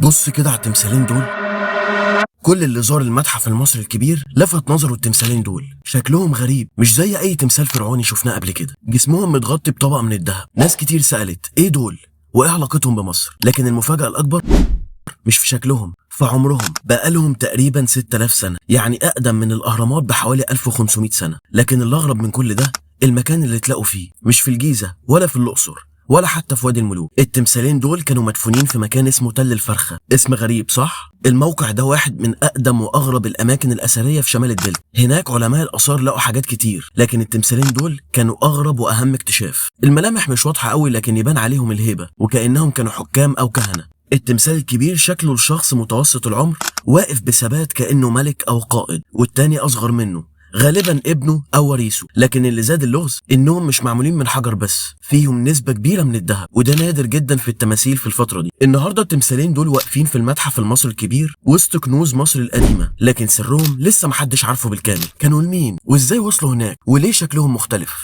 بص كده على التمثالين دول. كل اللي زار المتحف المصري الكبير لفت نظره التمثالين دول. شكلهم غريب، مش زي اي تمثال فرعوني شفناه قبل كده. جسمهم متغطي بطبقه من الذهب. ناس كتير سألت ايه دول وايه علاقتهم بمصر، لكن المفاجأة الاكبر مش في شكلهم، في عمرهم. بقالهم تقريبا 6000 سنة، يعني اقدم من الاهرامات بحوالي 1500 سنة. لكن الاغرب من كل ده المكان اللي اتلاقوا فيه، مش في الجيزة ولا في الاقصر ولا حتى في وادي الملوك. التمثالين دول كانوا مدفونين في مكان اسمه تل الفرخة. اسم غريب صح؟ الموقع ده واحد من اقدم واغرب الاماكن الاثريه في شمال الدلتا. هناك علماء الاثار لقوا حاجات كتير، لكن التمثالين دول كانوا اغرب واهم اكتشاف. الملامح مش واضحه قوي، لكن يبان عليهم الهيبه وكانهم كانوا حكام او كهنه. التمثال الكبير شكله لشخص متوسط العمر واقف بثبات كانه ملك او قائد، والتاني اصغر منه غالبا ابنه او وريثه. لكن اللي زاد اللغز انهم مش معمولين من حجر بس، فيهم نسبه كبيره من الذهب، وده نادر جدا في التماثيل في الفتره دي. النهارده التمثالين دول واقفين في المتحف المصري الكبير وسط كنوز مصر القديمه، لكن سرهم لسه محدش عارفه بالكامل. كانوا لمين وازاي وصلوا هناك وليه شكلهم مختلف؟